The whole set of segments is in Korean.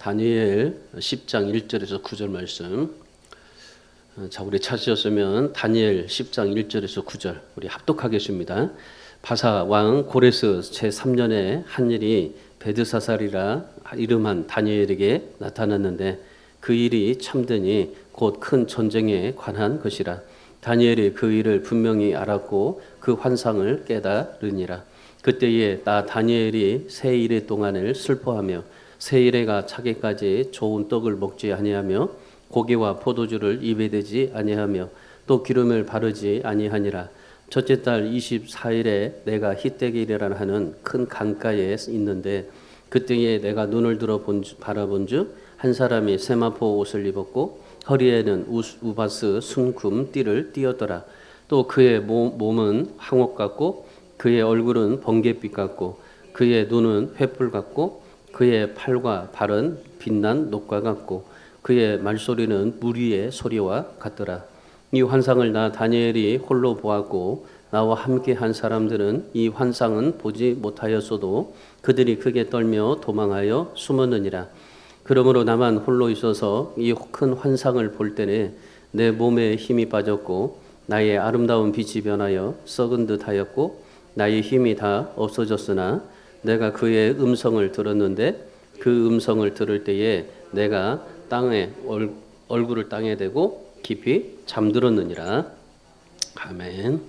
다니엘 10장 1절에서 9절 말씀. 자, 우리 찾으셨으면 다니엘 10장 1절에서 9절 우리 합독하겠습니다. 바사 왕 고레스 제3년에 한 일이 베드사살이라 이름한 다니엘에게 나타났는데 그 일이 참되니 곧 큰 전쟁에 관한 것이라. 다니엘이 그 일을 분명히 알았고 그 환상을 깨달으니라. 그때에 나 다니엘이 세 일의 동안을 슬퍼하며 세 일에가 차기까지 좋은 떡을 먹지 아니하며 고기와 포도주를 입에 대지 아니하며 또 기름을 바르지 아니하니라. 첫째 달 24일에 내가 히데길이라 하는 큰 강가에 있는데 그때에 내가 눈을 들어 바라본즉 한 사람이 세마포 옷을 입었고 허리에는 우바스 순금 띠를 띠었더라. 또 그의 몸은 황옥 같고 그의 얼굴은 번갯빛 같고 그의 눈은 횃불 같고 그의 팔과 발은 빛난 녹과 같고 그의 말소리는 무리의 소리와 같더라. 이 환상을 나 다니엘이 홀로 보았고 나와 함께 한 사람들은 이 환상은 보지 못하였어도 그들이 크게 떨며 도망하여 숨었느니라. 그러므로 나만 홀로 있어서 이 큰 환상을 볼 때에 내 몸에 힘이 빠졌고 나의 아름다운 빛이 변하여 썩은 듯 하였고 나의 힘이 다 없어졌으나 내가 그의 음성을 들었는데 그 음성을 들을 때에 내가 얼굴을 땅에 대고 깊이 잠들었느니라. 아멘.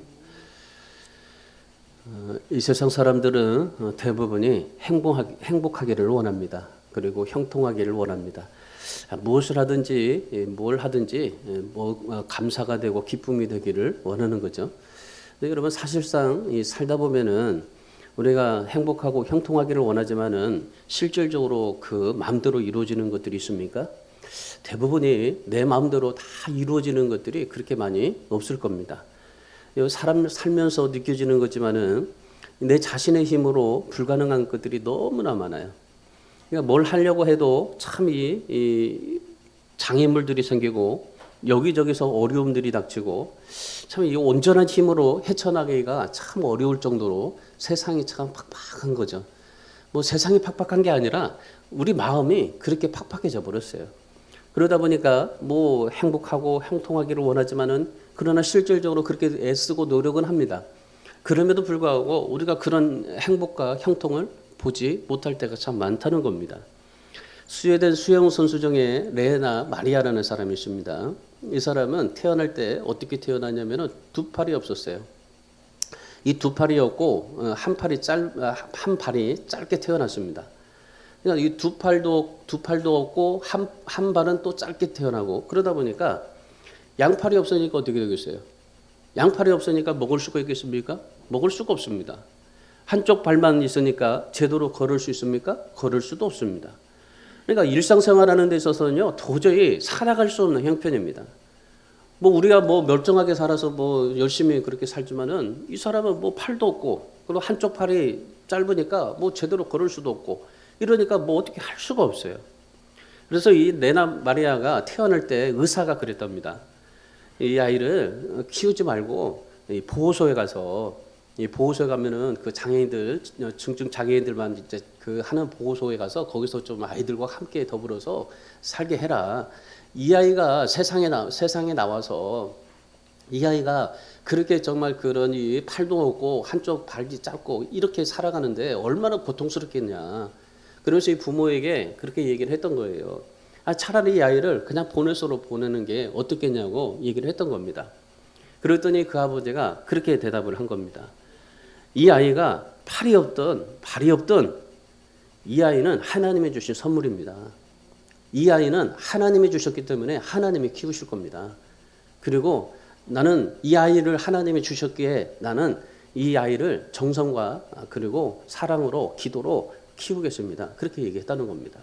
이 세상 사람들은 대부분이 행복하기를 원합니다. 그리고 형통하기를 원합니다. 무엇을 하든지 뭘 하든지 감사가 되고 기쁨이 되기를 원하는 거죠. 근데 여러분 사실상 살다 보면은 우리가 행복하고 형통하기를 원하지만은 실질적으로 그 마음대로 이루어지는 것들이 있습니까? 대부분이 내 마음대로 다 이루어지는 것들이 그렇게 많이 없을 겁니다. 사람 살면서 느껴지는 거지만은 내 자신의 힘으로 불가능한 것들이 너무나 많아요. 그러니까 뭘 하려고 해도 참 이 장애물들이 생기고 여기저기서 어려움들이 닥치고 참 이 온전한 힘으로 헤쳐나가기가 참 어려울 정도로 세상이 참 팍팍한 거죠. 뭐 세상이 팍팍한 게 아니라 우리 마음이 그렇게 팍팍해져 버렸어요. 그러다 보니까 뭐 행복하고 형통하기를 원하지만은 그러나 실질적으로 그렇게 애쓰고 노력은 합니다. 그럼에도 불구하고 우리가 그런 행복과 형통을 보지 못할 때가 참 많다는 겁니다. 스웨덴 수영 선수 중에 레나 마리아라는 사람이 있습니다. 이 사람은 태어날 때 어떻게 태어났냐면은 두 팔이 없었어요. 이 두 팔이었고 한 발이 짧게 태어났습니다. 그러니까 이 두 팔도 없고 한 발은 또 짧게 태어나고 그러다 보니까 양팔이 없으니까 어떻게 되겠어요? 양팔이 없으니까 먹을 수가 있겠습니까? 먹을 수가 없습니다. 한쪽 발만 있으니까 제대로 걸을 수 있습니까? 걸을 수도 없습니다. 그러니까 일상생활하는 데 있어서는요 도저히 살아갈 수 없는 형편입니다. 뭐 우리가 뭐 멀쩡하게 살아서 뭐 열심히 그렇게 살지만은 이 사람은 뭐 팔도 없고 그리고 한쪽 팔이 짧으니까 뭐 제대로 걸을 수도 없고 이러니까 뭐 어떻게 할 수가 없어요. 그래서 이 레나 마리아가 태어날 때 의사가 그랬답니다. 이 아이를 키우지 말고 이 보호소에 가서 이 보호소에 가면은 그 장애인들 중증 장애인들만 이제 그 하는 보호소에 가서 거기서 좀 아이들과 함께 더불어서 살게 해라. 이 아이가 세상에 나와서 이 아이가 그렇게 정말 그런 이 팔도 없고 한쪽 발이 짧고 이렇게 살아가는데 얼마나 고통스럽겠냐. 그러면서 이 부모에게 그렇게 얘기를 했던 거예요. 차라리 이 아이를 그냥 보내소로 보내는 게 어떻겠냐고 얘기를 했던 겁니다. 그랬더니 그 아버지가 그렇게 대답을 한 겁니다. 이 아이가 팔이 없든 발이 없든 이 아이는 하나님이 주신 선물입니다. 이 아이는 하나님이 주셨기 때문에 하나님이 키우실 겁니다. 그리고 나는 이 아이를 하나님이 주셨기에 나는 이 아이를 정성과 그리고 사랑으로 기도로 키우겠습니다. 그렇게 얘기했다는 겁니다.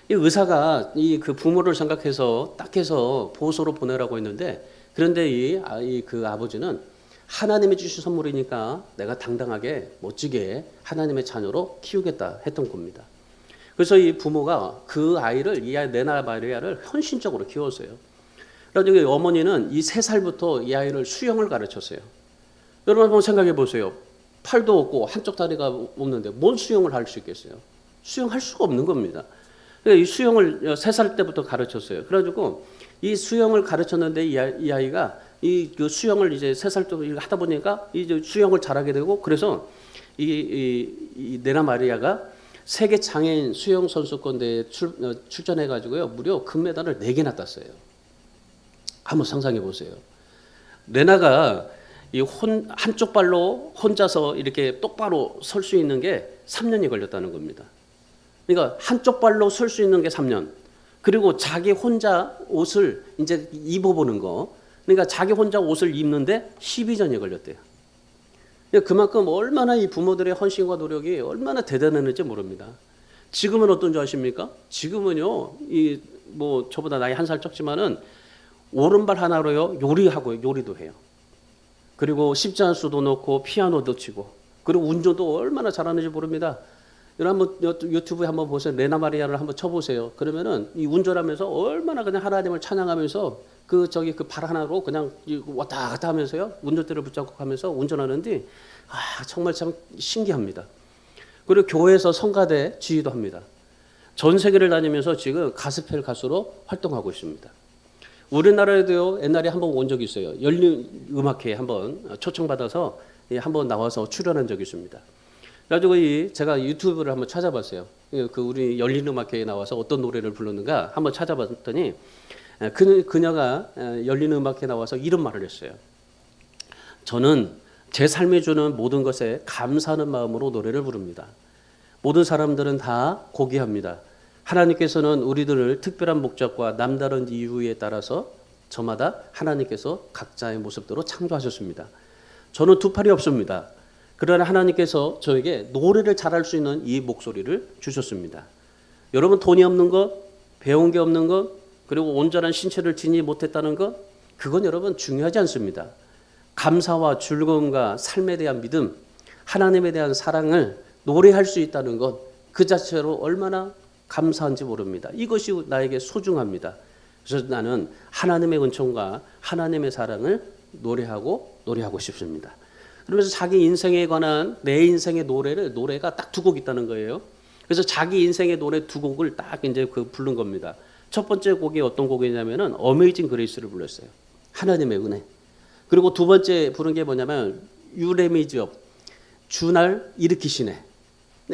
이 의사가 그 부모를 생각해서 딱 해서 보호소로 보내라고 했는데 그런데 그 아버지는 하나님이 주신 선물이니까 내가 당당하게 멋지게 하나님의 자녀로 키우겠다 했던 겁니다. 그래서 이 부모가 그 아이를 이 레나 마리아를 헌신적으로 키웠어요. 그래서 어머니는 이 3살부터 이 아이를 수영을 가르쳤어요. 여러분 한번 생각해 보세요. 팔도 없고 한쪽 다리가 없는데 뭔 수영을 할 수 있겠어요? 수영할 수가 없는 겁니다. 이 수영을 3살 때부터 가르쳤어요. 그래가지고 이 수영을 가르쳤는데 이 아이가 그 수영을 이제 3살 때 하다 보니까 이제 수영을 잘하게 되고, 그래서 이 네나 마리아가 세계 장애인 수영 선수권대회에 출전해가지고요, 무려 금메달을 4개나 땄어요. 한번 상상해 보세요. 레나가 한쪽 발로 혼자서 이렇게 똑바로 설 수 있는 게 3년이 걸렸다는 겁니다. 그러니까 한쪽 발로 설 수 있는 게 3년. 그리고 자기 혼자 옷을 이제 입어보는 거. 그러니까 자기 혼자 옷을 입는데 12년이 걸렸대요. 그만큼 얼마나 이 부모들의 헌신과 노력이 얼마나 대단했는지 모릅니다. 지금은 어떤 줄 아십니까? 지금은요, 뭐 저보다 나이 1살 적지만은 오른발 하나로요, 요리도 해요. 그리고 십자수도 넣고 피아노도 치고, 그리고 운전도 얼마나 잘하는지 모릅니다. 여러분 한번 유튜브에 한번 보세요. 레나 마리아를 한번 쳐보세요. 그러면은 이 운전하면서 얼마나 그냥 하나님을 찬양하면서 그 발 하나로 그냥 왔다 갔다 하면서요, 운전대를 붙잡고 가면서 운전하는데, 정말 참 신기합니다. 그리고 교회에서 성가대 지휘도 합니다. 전 세계를 다니면서 지금 가스펠 가수로 활동하고 있습니다. 우리나라에도요, 옛날에 한번 온 적이 있어요. 열린음악회에 한번 초청받아서 한번 나와서 출연한 적이 있습니다. 그래가지고 제가 유튜브를 한번 찾아봤어요. 우리 열린음악회에 나와서 어떤 노래를 불렀는가 한번 찾아봤더니, 그녀가 열린음악회에 나와서 이런 말을 했어요. 저는 제 삶이 주는 모든 것에 감사하는 마음으로 노래를 부릅니다. 모든 사람들은 다 고귀합니다. 하나님께서는 우리들을 특별한 목적과 남다른 이유에 따라서 저마다 하나님께서 각자의 모습대로 창조하셨습니다. 저는 두 팔이 없습니다. 그러나 하나님께서 저에게 노래를 잘할 수 있는 이 목소리를 주셨습니다. 여러분, 돈이 없는 것, 배운 게 없는 것, 그리고 온전한 신체를 지니 못했다는 것, 그건 여러분 중요하지 않습니다. 감사와 즐거움과 삶에 대한 믿음, 하나님에 대한 사랑을 노래할 수 있다는 것, 그 자체로 얼마나 감사한지 모릅니다. 이것이 나에게 소중합니다. 그래서 나는 하나님의 은총과 하나님의 사랑을 노래하고 싶습니다. 그러면서 자기 인생에 관한 내 인생의 노래가 딱 2곡 있다는 거예요. 그래서 자기 인생의 노래 2곡을 딱 이제 부른 겁니다. 첫 번째 곡이 어떤 곡이냐면은 어메이징 그레이스를 불렀어요. 하나님의 은혜. 그리고 두 번째 부른 게 뭐냐면 유레미지업, 주 날 일으키시네.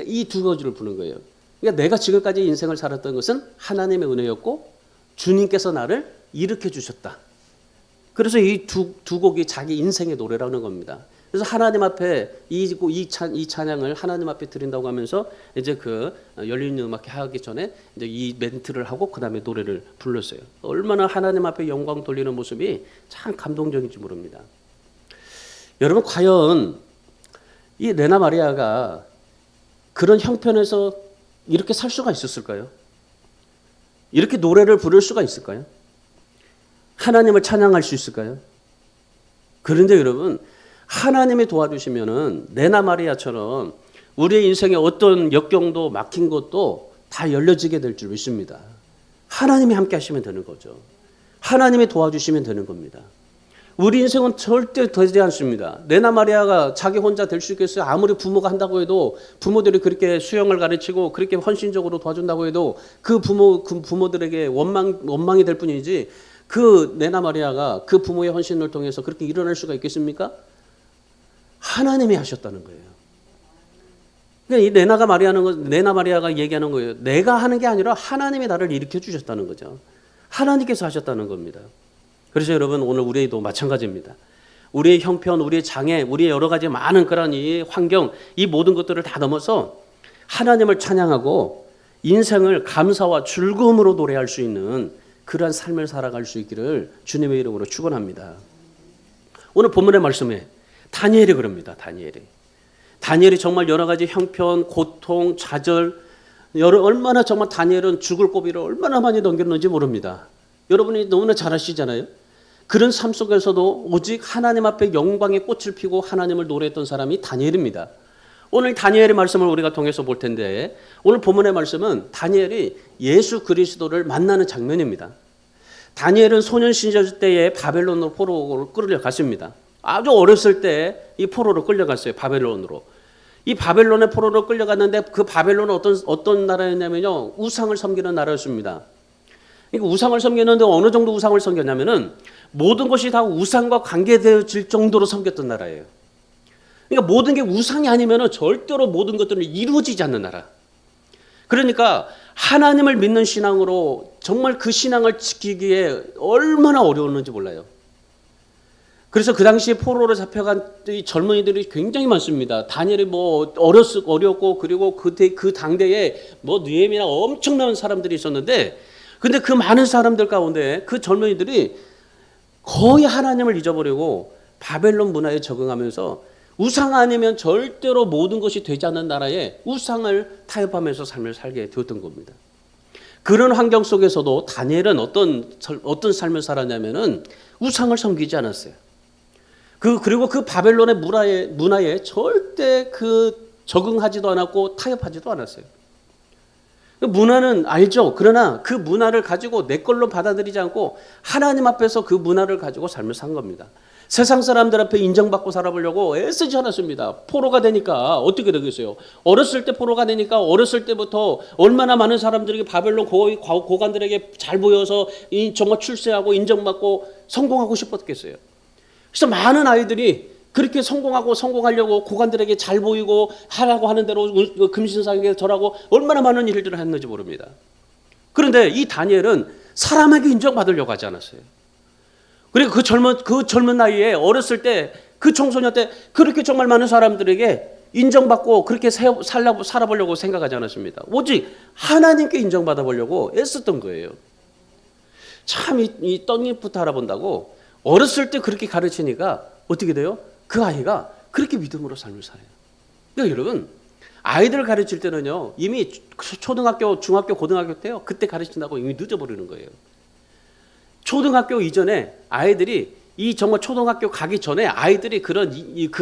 이 2가지를 부른 거예요. 그러니까 내가 지금까지 인생을 살았던 것은 하나님의 은혜였고 주님께서 나를 일으켜 주셨다. 그래서 이 두 곡이 자기 인생의 노래라는 겁니다. 그래서 하나님 앞에 이 찬양을 하나님 앞에 드린다고 하면서 이제 열린 음악회 하기 전에 이제 이 멘트를 하고 그 다음에 노래를 불렀어요. 얼마나 하나님 앞에 영광 돌리는 모습이 참 감동적인지 모릅니다. 여러분, 과연 이 레나 마리아가 그런 형편에서 이렇게 살 수가 있었을까요? 이렇게 노래를 부를 수가 있을까요? 하나님을 찬양할 수 있을까요? 그런데 여러분, 하나님이 도와주시면은 레나 마리아처럼 우리의 인생에 어떤 역경도 막힌 것도 다 열려지게 될 줄 믿습니다. 하나님이 함께 하시면 되는 거죠. 하나님이 도와주시면 되는 겁니다. 우리 인생은 절대 되지 않습니다. 레나 마리아가 자기 혼자 될 수 있겠어요? 아무리 부모가 한다고 해도, 부모들이 그렇게 수영을 가르치고 그렇게 헌신적으로 도와준다고 해도 그 부모들에게 원망이 될 뿐이지, 그 레나 마리아가 그 부모의 헌신을 통해서 그렇게 일어날 수가 있겠습니까? 하나님이 하셨다는 거예요. 그러니까 이 레나 마리아가 얘기하는 거예요. 내가 하는 게 아니라 하나님이 나를 일으켜 주셨다는 거죠. 하나님께서 하셨다는 겁니다. 그래서 여러분, 오늘 우리도 마찬가지입니다. 우리의 형편, 우리의 장애, 우리의 여러 가지 많은 그런 이 환경, 이 모든 것들을 다 넘어서 하나님을 찬양하고 인생을 감사와 즐거움으로 노래할 수 있는 그러한 삶을 살아갈 수 있기를 주님의 이름으로 축원합니다. 오늘 본문의 말씀에 다니엘이 그럽니다. 다니엘이 정말 여러 가지 형편, 고통, 좌절, 얼마나 정말 다니엘은 죽을 고비를 얼마나 많이 넘겼는지 모릅니다. 여러분이 너무나 잘 아시잖아요. 그런 삶 속에서도 오직 하나님 앞에 영광의 꽃을 피고 하나님을 노래했던 사람이 다니엘입니다. 오늘 다니엘의 말씀을 우리가 통해서 볼 텐데, 오늘 본문의 말씀은 다니엘이 예수 그리스도를 만나는 장면입니다. 다니엘은 소년 시절 때에 바벨론으로 포로로 끌려갔습니다. 아주 어렸을 때 이 포로로 끌려갔어요. 바벨론으로. 이 바벨론의 포로로 끌려갔는데 그 바벨론은 어떤 나라였냐면요. 우상을 섬기는 나라였습니다. 그러니까 우상을 섬겼는데 어느 정도 우상을 섬겼냐면은 모든 것이 다 우상과 관계되어질 정도로 섬겼던 나라예요. 그러니까 모든 게 우상이 아니면은 절대로 모든 것들은 이루어지지 않는 나라. 그러니까 하나님을 믿는 신앙으로 정말 그 신앙을 지키기에 얼마나 어려웠는지 몰라요. 그래서 그 당시에 포로로 잡혀간 이 젊은이들이 굉장히 많습니다. 다니엘이 뭐 어렸고 그리고 그 당대에 뭐 느헤미야 엄청난 사람들이 있었는데, 근데 그 많은 사람들 가운데 그 젊은이들이 거의 하나님을 잊어버리고 바벨론 문화에 적응하면서 우상 아니면 절대로 모든 것이 되지 않는 나라에 우상을 타협하면서 삶을 살게 되었던 겁니다. 그런 환경 속에서도 다니엘은 어떤 삶을 살았냐면은 우상을 섬기지 않았어요. 그리고 그 바벨론의 문화에 절대 적응하지도 않았고 타협하지도 않았어요. 문화는 알죠. 그러나 그 문화를 가지고 내 걸로 받아들이지 않고 하나님 앞에서 그 문화를 가지고 삶을 산 겁니다. 세상 사람들 앞에 인정받고 살아보려고 애쓰지 않았습니다. 포로가 되니까 어떻게 되겠어요? 어렸을 때 포로가 되니까 어렸을 때부터 얼마나 많은 사람들에게 바벨론 고관들에게 잘 보여서 정말 출세하고 인정받고 성공하고 싶었겠어요. 그래서 많은 아이들이 그렇게 성공하려고 고관들에게 잘 보이고 하라고 하는 대로 금신상에게 절하고 얼마나 많은 일들을 했는지 모릅니다. 그런데 이 다니엘은 사람에게 인정받으려고 하지 않았어요. 그리고 그 젊은 나이에 어렸을 때 그 청소년 때 그렇게 정말 많은 사람들에게 인정받고 그렇게 살아보려고 생각하지 않았습니다. 오직 하나님께 인정받아 보려고 애썼던 거예요. 참 이 떡잎부터 알아본다고 어렸을 때 그렇게 가르치니까 어떻게 돼요? 그 아이가 그렇게 믿음으로 삶을 살아요. 그러니까 여러분, 아이들을 가르칠 때는요, 이미 초등학교, 중학교, 고등학교 때요, 그때 가르친다고 이미 늦어버리는 거예요. 초등학교 이전에 아이들이 정말 초등학교 가기 전에 아이들이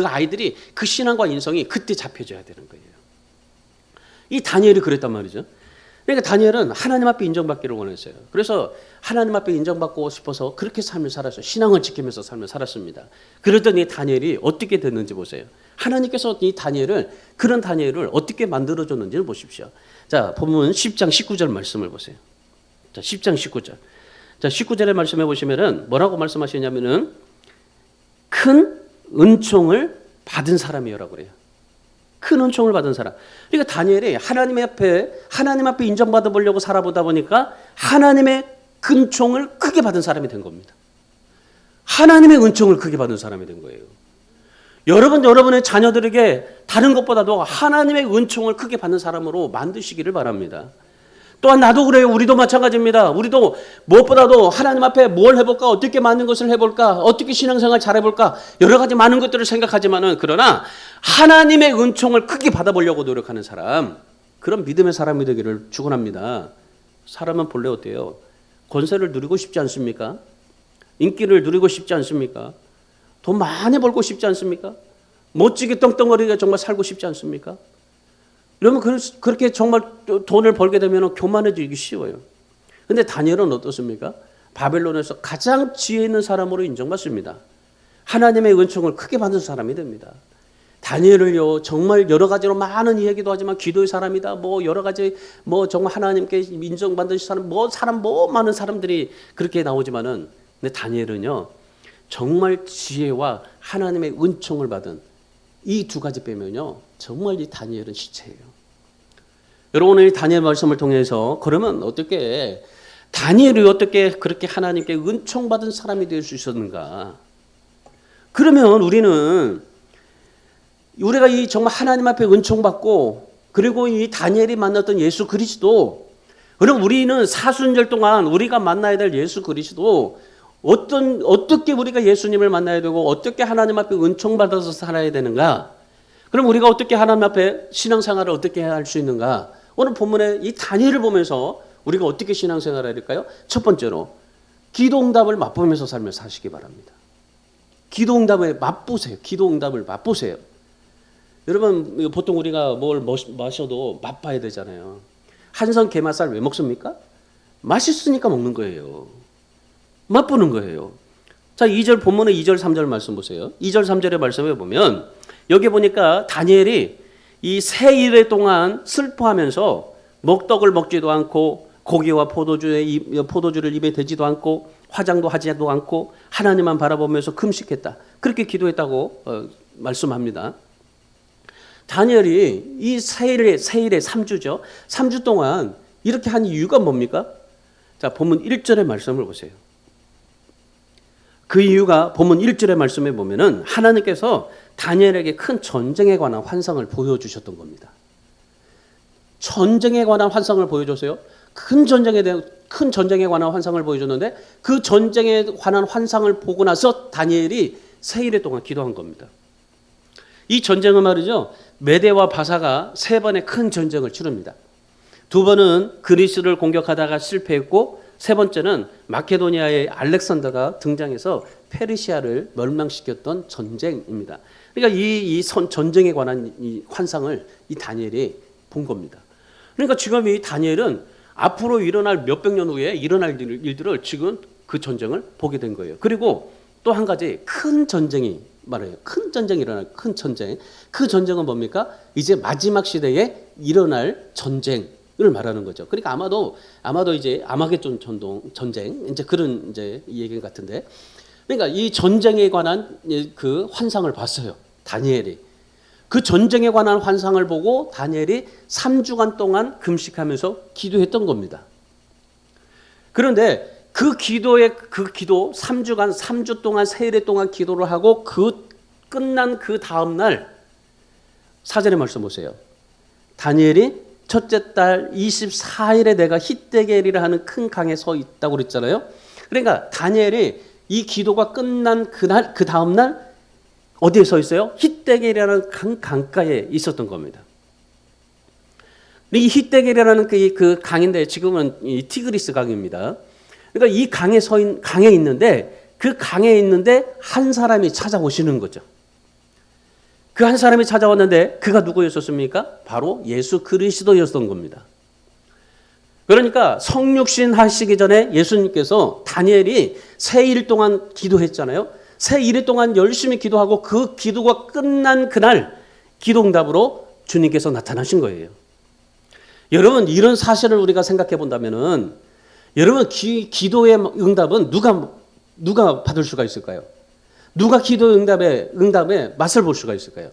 아이들이 그 신앙과 인성이 그때 잡혀져야 되는 거예요. 이 다니엘이 그랬단 말이죠. 그러니까 다니엘은 하나님 앞에 인정받기를 원했어요. 그래서 하나님 앞에 인정받고 싶어서 그렇게 삶을 살았어요. 신앙을 지키면서 삶을 살았습니다. 그러더니 다니엘이 어떻게 됐는지 보세요. 하나님께서 그런 다니엘을 어떻게 만들어줬는지를 보십시오. 자, 본문 10장 19절 말씀을 보세요. 자, 10장 19절. 자, 19절의 말씀해 보시면은 뭐라고 말씀하시냐면은 큰 은총을 받은 사람이라고 그래요. 큰 은총을 받은 사람. 그러니까 다니엘이 하나님 앞에 인정받아 보려고 살아보다 보니까 하나님의 은총을 크게 받은 사람이 된 겁니다. 하나님의 은총을 크게 받은 사람이 된 거예요. 여러분의 자녀들에게 다른 것보다도 하나님의 은총을 크게 받는 사람으로 만드시기를 바랍니다. 또한 나도 그래요. 우리도 마찬가지입니다. 우리도 무엇보다도 하나님 앞에 뭘 해볼까? 어떻게 많은 것을 해볼까? 어떻게 신앙생활 잘해볼까? 여러 가지 많은 것들을 생각하지만은 그러나 하나님의 은총을 크게 받아보려고 노력하는 사람, 그런 믿음의 사람이 되기를 축원합니다. 사람은 본래 어때요? 권세를 누리고 싶지 않습니까? 인기를 누리고 싶지 않습니까? 돈 많이 벌고 싶지 않습니까? 멋지게 떵떵거리게 정말 살고 싶지 않습니까? 그러면 그렇게 정말 돈을 벌게 되면 교만해지기 쉬워요. 그런데 다니엘은 어떻습니까? 바벨론에서 가장 지혜 있는 사람으로 인정받습니다. 하나님의 은총을 크게 받은 사람이 됩니다. 다니엘을요, 정말 여러 가지로 많은 이야기도 하지만 기도의 사람이다, 뭐 여러 가지, 뭐 정말 하나님께 인정받은 사람, 많은 사람들이 그렇게 나오지만은, 근데 다니엘은요, 정말 지혜와 하나님의 은총을 받은 이 두 가지 빼면요, 정말 이 다니엘은 시체예요. 여러분, 오늘 이 다니엘 말씀을 통해서 그러면 다니엘이 어떻게 그렇게 하나님께 은총받은 사람이 될 수 있었는가? 그러면 우리가 이 정말 하나님 앞에 은총받고 그리고 이 다니엘이 만났던 예수 그리스도, 그럼 우리는 사순절 동안 우리가 만나야 될 예수 그리스도, 어떻게 우리가 예수님을 만나야 되고 어떻게 하나님 앞에 은총받아서 살아야 되는가? 그럼 우리가 어떻게 하나님 앞에 신앙생활을 어떻게 해야 할 수 있는가? 오늘 본문에 이 다니엘을 보면서 우리가 어떻게 신앙생활을 해야 될까요? 첫 번째로 기도응답을 맛보면서 삶을 사시기 바랍니다. 기도응답을 맛보세요. 기도응답을 맛보세요. 여러분, 보통 우리가 뭘 마셔도 맛봐야 되잖아요. 한성 게맛살 왜 먹습니까? 맛있으니까 먹는 거예요. 맛보는 거예요. 자, 2절 본문의 2절 3절 말씀 보세요. 2절 3절의 말씀에 보면 여기 보니까 다니엘이 이 세 일의 동안 슬퍼하면서 먹떡을 먹지도 않고 고기와 포도주를 입에 대지도 않고 화장도 하지도 않고 하나님만 바라보면서 금식했다. 그렇게 기도했다고 말씀합니다. 다니엘이 이 세 일의 3주죠. 3주 동안 이렇게 한 이유가 뭡니까? 자, 본문 1절의 말씀을 보세요. 그 이유가 본문 1절의 말씀에 보면은 하나님께서 다니엘에게 큰 전쟁에 관한 환상을 보여주셨던 겁니다. 전쟁에 관한 환상을 보여줬어요. 큰 전쟁에 관한 환상을 보여줬는데 그 전쟁에 관한 환상을 보고 나서 다니엘이 세 일 동안 기도한 겁니다. 이 전쟁은 말이죠. 메대와 바사가 세 번의 큰 전쟁을 치릅니다. 두 번은 그리스를 공격하다가 실패했고 세 번째는 마케도니아의 알렉산더가 등장해서 페르시아를 멸망시켰던 전쟁입니다. 그러니까 이 전쟁에 관한 이 환상을 이 다니엘이 본 겁니다. 그러니까 지금 이 다니엘은 앞으로 일어날 몇백 년 후에 일어날 일들을 지금 그 전쟁을 보게 된 거예요. 그리고 또 한 가지 큰 전쟁이 말해요. 큰 전쟁이 일어날 큰 전쟁. 그 전쟁은 뭡니까? 이제 마지막 시대에 일어날 전쟁을 말하는 거죠. 그러니까 아마도 이제 아마겟돈 전쟁 이제 그런 이제 얘기 같은데. 그러니까 이 전쟁에 관한 그 환상을 봤어요. 다니엘이. 그 전쟁에 관한 환상을 보고 다니엘이 3주간 동안 금식하면서 기도했던 겁니다. 그런데 그 기도 3주간 3주 동안 세일에 동안 기도를 하고 그 끝난 그 다음 날 4절의 말씀 보세요. 다니엘이 첫째 달 24일에 내가 히데겔이라 하는 큰 강에 서 있다고 그랬잖아요. 그러니까 다니엘이 이 기도가 끝난 그날 그 다음 날 어디에 서 있어요? 히데겔이라는 강가에 있었던 겁니다. 이 히데겔이라는 그 강인데 지금은 이 티그리스 강입니다. 그러니까 이 강에 있는데 그 강에 있는데 한 사람이 찾아오시는 거죠. 그 한 사람이 찾아왔는데 그가 누구였었습니까? 바로 예수 그리스도였던 겁니다. 그러니까 성육신 하시기 전에 예수님께서 다니엘이 세 일 동안 기도했잖아요. 세 일 동안 열심히 기도하고 그 기도가 끝난 그날 기도응답으로 주님께서 나타나신 거예요. 여러분 이런 사실을 우리가 생각해 본다면은 여러분 기도의 응답은 누가 받을 수가 있을까요? 누가 기도 응답의 맛을 볼 수가 있을까요?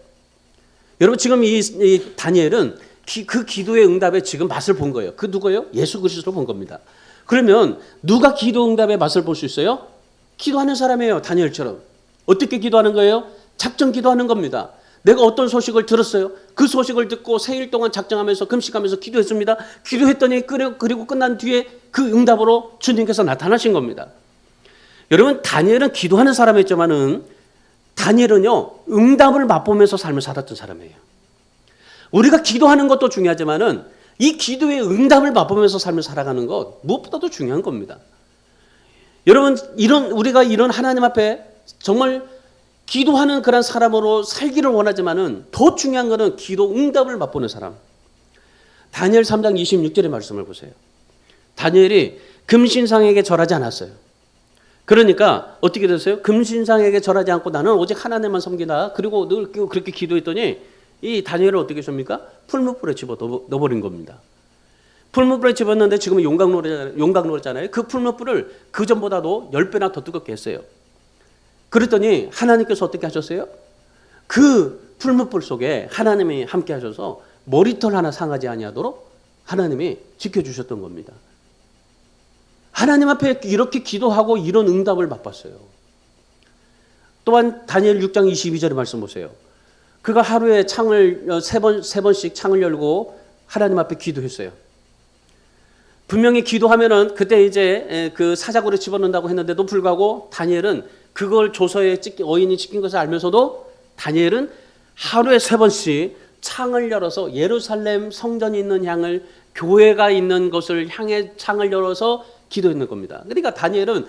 여러분 지금 이 다니엘은 그 기도의 응답에 지금 맛을 본 거예요. 그 누구예요? 예수 그리스도로 본 겁니다. 그러면 누가 기도 응답의 맛을 볼 수 있어요? 기도하는 사람이에요. 다니엘처럼. 어떻게 기도하는 거예요? 작정 기도하는 겁니다. 내가 어떤 소식을 들었어요. 그 소식을 듣고 세 일 동안 작정하면서 금식하면서 기도했습니다. 기도했더니 그리고 끝난 뒤에 그 응답으로 주님께서 나타나신 겁니다. 여러분 다니엘은 기도하는 사람이었지만은 다니엘은요 응답을 맛보면서 삶을 살았던 사람이에요. 우리가 기도하는 것도 중요하지만은 이 기도의 응답을 맛보면서 삶을 살아가는 것 무엇보다도 중요한 겁니다. 여러분 우리가 이런 하나님 앞에 정말 기도하는 그런 사람으로 살기를 원하지만은 더 중요한 것은 기도 응답을 맛보는 사람. 다니엘 3장 26절의 말씀을 보세요. 다니엘이 금신상에게 절하지 않았어요. 그러니까 어떻게 됐어요? 금신상에게 절하지 않고 나는 오직 하나님만 섬기다. 그리고 늘 그렇게 기도했더니 이 다니엘을 어떻게 했습니까? 풀무불에 집어 넣어버린 겁니다. 풀무불에 집었는데 지금 용광로잖아요. 그 풀무불을 그 전보다도 10배나 더 뜨겁게 했어요. 그랬더니 하나님께서 어떻게 하셨어요? 그 풀무불 속에 하나님이 함께 하셔서 머리털 하나 상하지 아니하도록 하나님이 지켜주셨던 겁니다. 하나님 앞에 이렇게 기도하고 이런 응답을 맛봤어요. 또한 다니엘 6장 22절의 말씀 보세요. 그가 하루에 창을 세 번씩 창을 열고 하나님 앞에 기도했어요. 분명히 기도하면은 그때 이제 그 사자굴에 집어넣는다고 했는데도 불구하고 다니엘은 그걸 조서에 어인이 찍힌 것을 알면서도 다니엘은 하루에 3번씩 창을 열어서 예루살렘 성전이 있는 향을 교회가 있는 것을 향해 창을 열어서 기도했는 겁니다. 그러니까 다니엘은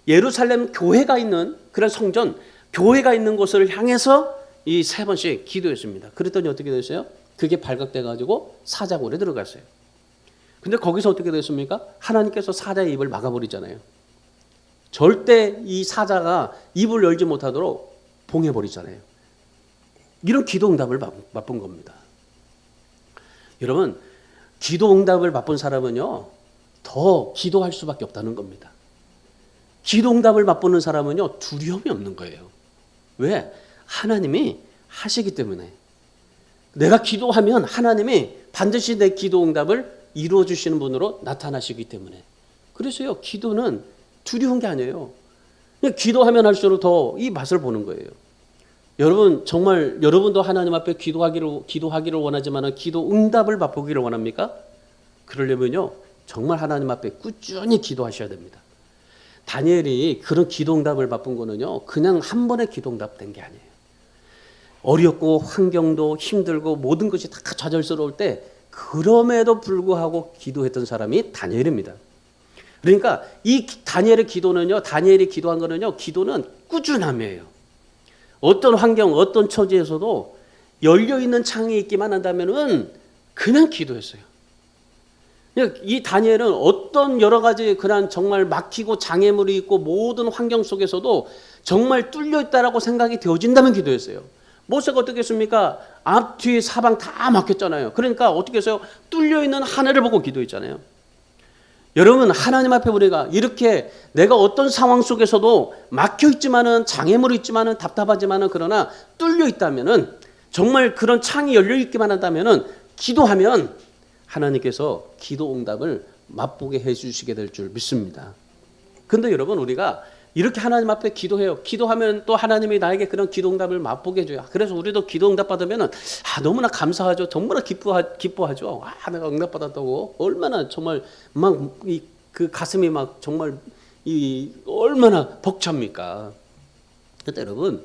예루살렘 교회가 있는 그런 성전, 교회가 있는 곳을 향해서 이 3번씩 기도했습니다. 그랬더니 어떻게 됐어요? 그게 발각돼 가지고 사자굴에 들어갔어요. 근데 거기서 어떻게 됐습니까? 하나님께서 사자의 입을 막아버리잖아요. 절대 이 사자가 입을 열지 못하도록 봉해버리잖아요. 이런 기도 응답을 맛본 겁니다. 여러분, 기도 응답을 맛본 사람은요, 더 기도할 수밖에 없다는 겁니다. 기도 응답을 맛보는 사람은요, 두려움이 없는 거예요. 왜? 하나님이 하시기 때문에. 내가 기도하면 하나님이 반드시 내 기도 응답을 이루어 주시는 분으로 나타나시기 때문에. 그래서요, 기도는 두려운 게 아니에요. 그냥 기도하면 할수록 더 이 맛을 보는 거예요. 여러분, 정말 여러분도 하나님 앞에 기도하기를 원하지만 기도 응답을 맛보기를 원합니까? 그러려면요, 정말 하나님 앞에 꾸준히 기도하셔야 됩니다. 다니엘이 그런 기도 응답을 맛본 거는요, 그냥 한 번에 기도 응답 된 게 아니에요. 어렵고 환경도 힘들고 모든 것이 다 좌절스러울 때 그럼에도 불구하고 기도했던 사람이 다니엘입니다. 그러니까 이 다니엘의 기도는요, 다니엘이 기도한 거는요, 기도는 꾸준함이에요. 어떤 환경, 어떤 처지에서도 열려있는 창이 있기만 한다면은 그냥 기도했어요. 이 다니엘은 어떤 여러 가지 그런 정말 막히고 장애물이 있고 모든 환경 속에서도 정말 뚫려 있다라고 생각이 되어진다면 기도했어요. 모세가 어떻게 했습니까? 앞, 뒤, 사방 다 막혔잖아요. 그러니까 어떻게 했어요? 뚫려 있는 하늘을 보고 기도했잖아요. 여러분, 하나님 앞에 우리가 이렇게 내가 어떤 상황 속에서도 막혀 있지만은 장애물이 있지만은 답답하지만은 그러나 뚫려 있다면은 정말 그런 창이 열려 있기만 한다면은 기도하면 하나님께서 기도 응답을 맛보게 해 주시게 될 줄 믿습니다. 근데 여러분, 우리가 이렇게 하나님 앞에 기도해요. 기도하면 또 하나님이 나에게 그런 기도 응답을 맛보게 해줘요. 그래서 우리도 기도 응답 받으면 너무나 감사하죠. 정말 기뻐하죠. 내가 응답 받았다고. 얼마나 정말 막 그 가슴이 막 정말 얼마나 벅찹니까? 근데 여러분,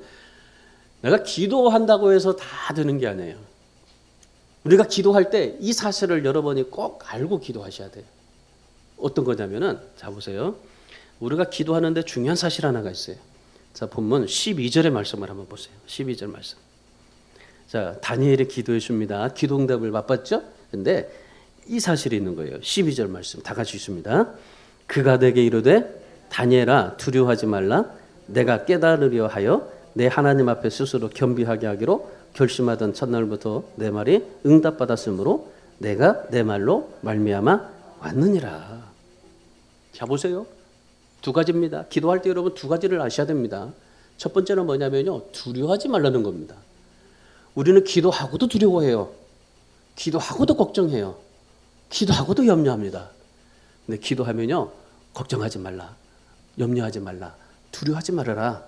내가 기도한다고 해서 다 되는 게 아니에요. 우리가 기도할 때 이 사실을 여러분이 꼭 알고 기도하셔야 돼요. 어떤 거냐면은, 자 보세요. 우리가 기도하는데 중요한 사실 하나가 있어요. 자, 본문 12절의 말씀을 한번 보세요. 12절 말씀. 자, 다니엘이 기도해 줍니다. 기도 응답을 맛봤죠? 근데 이 사실이 있는 거예요. 12절 말씀 다 같이 있습니다. 그가 내게 이르되 다니엘아 두려워하지 말라. 내가 깨달으려 하여 내 하나님 앞에 스스로 겸비하게 하기로 결심하던 첫날부터 내 말이 응답받았으므로 내가 내 말로 말미암아 왔느니라. 자 보세요. 두 가지입니다. 기도할 때 여러분 두 가지를 아셔야 됩니다. 첫 번째는 뭐냐면요, 두려워하지 말라는 겁니다. 우리는 기도하고도 두려워해요. 기도하고도 걱정해요. 기도하고도 염려합니다. 근데 기도하면요, 걱정하지 말라, 염려하지 말라, 두려워하지 말아라.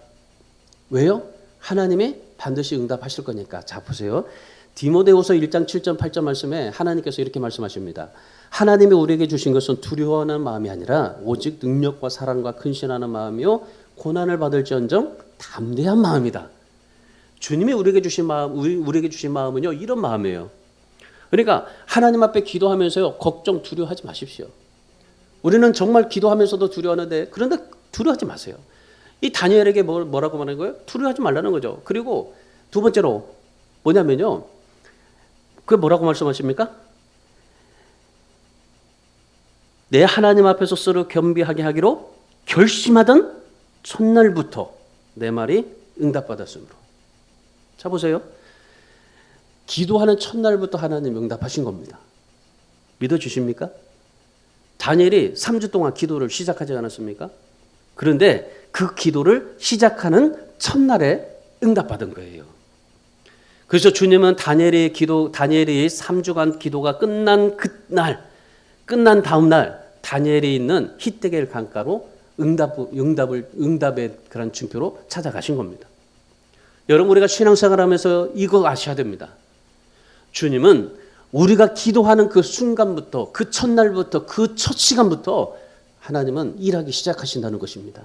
왜요? 하나님이 반드시 응답하실 거니까. 자 보세요. 디모데후서 1장 7절 8절 말씀에 하나님께서 이렇게 말씀하십니다. 하나님이 우리에게 주신 것은 두려워하는 마음이 아니라 오직 능력과 사랑과 근신하는 마음이요 고난을 받을지언정 담대한 마음이다. 주님이 우리에게 주신 마음은요 이런 마음이에요. 그러니까 하나님 앞에 기도하면서요 걱정 두려워하지 마십시오. 우리는 정말 기도하면서도 두려워하는데, 그런데 두려워하지 마세요. 이 다니엘에게 뭐라고 말하는 거예요? 두려워하지 말라는 거죠. 그리고 두 번째로 뭐냐면요, 그게 뭐라고 말씀하십니까? 내 하나님 앞에서 스스로 겸비하게 하기로 결심하던 첫날부터 내 말이 응답받았으므로. 자 보세요. 기도하는 첫날부터 하나님 응답하신 겁니다. 믿어주십니까? 다니엘이 3주 동안 기도를 시작하지 않았습니까? 그런데 그 기도를 시작하는 첫날에 응답받은 거예요. 그래서 주님은 다니엘이 3주간 기도가 끝난 다음 날 다니엘이 있는 히데겔 강가로 응답의 그런 징표로 찾아가신 겁니다. 여러분, 우리가 신앙생활하면서 이거 아셔야 됩니다. 주님은 우리가 기도하는 그 순간부터, 그 첫날부터, 그 첫 시간부터 하나님은 일하기 시작하신다는 것입니다.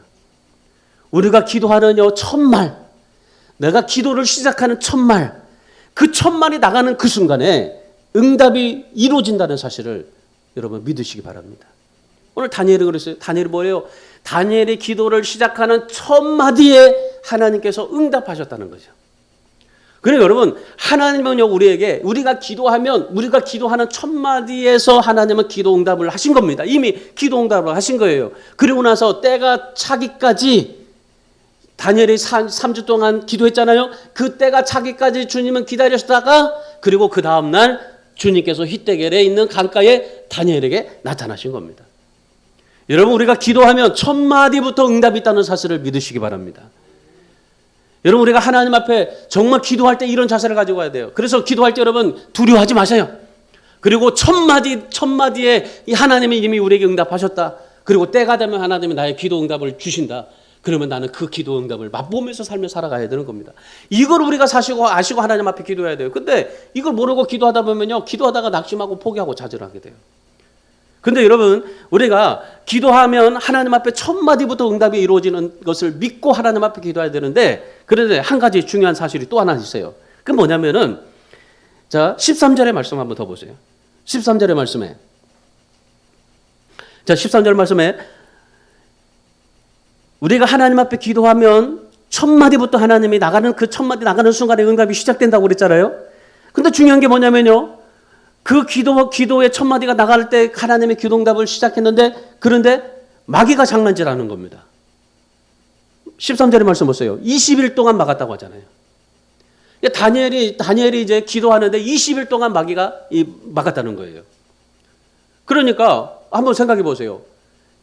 우리가 기도하는 첫말, 내가 기도를 시작하는 첫말, 그 첫말이 나가는 그 순간에 응답이 이루어진다는 사실을 여러분 믿으시기 바랍니다. 오늘 다니엘이 그랬어요. 다니엘이 뭐예요? 다니엘이 기도를 시작하는 첫 마디에 하나님께서 응답하셨다는 거죠. 그래서 여러분, 하나님은요 우리가 기도하는 첫 마디에서 하나님은 기도 응답을 하신 겁니다. 이미 기도 응답을 하신 거예요. 그리고 나서 때가 차기까지 다니엘이 3주 동안 기도했잖아요. 그 때가 차기까지 주님은 기다리셨다가, 그리고 그 다음 날 주님께서 히데겔에 있는 강가에 다니엘에게 나타나신 겁니다. 여러분, 우리가 기도하면 첫 마디부터 응답이 있다는 사실을 믿으시기 바랍니다. 여러분, 우리가 하나님 앞에 정말 기도할 때 이런 자세를 가지고 와야 돼요. 그래서 기도할 때 여러분 두려워하지 마세요. 그리고 첫 마디에 이 하나님이 이미 우리에게 응답하셨다. 그리고 때가 되면 하나님이 나의 기도 응답을 주신다. 그러면 나는 그 기도 응답을 맛보면서 삶을 살아가야 되는 겁니다. 이걸 우리가 아시고 하나님 앞에 기도해야 돼요. 근데 이걸 모르고 기도하다 보면요, 기도하다가 낙심하고 포기하고 좌절하게 돼요. 근데 여러분, 우리가 기도하면 하나님 앞에 첫 마디부터 응답이 이루어지는 것을 믿고 하나님 앞에 기도해야 되는데, 그런데 한 가지 중요한 사실이 또 하나 있어요. 그게 뭐냐면은, 자, 13절의 말씀 한번 더 보세요. 13절의 말씀에, 자, 13절 말씀에 우리가 하나님 앞에 기도하면 첫 마디부터 하나님이 나가는 그 첫 마디 나가는 순간에 응답이 시작된다고 그랬잖아요. 근데 중요한 게 뭐냐면요, 그 기도의 첫 마디가 나갈 때 하나님의 기도 응답을 시작했는데, 그런데 마귀가 장난질하는 겁니다. 13절의 말씀 보세요. 20일 동안 막았다고 하잖아요. 다니엘이 이제 기도하는데 20일 동안 마귀가 막았다는 거예요. 그러니까 한번 생각해 보세요.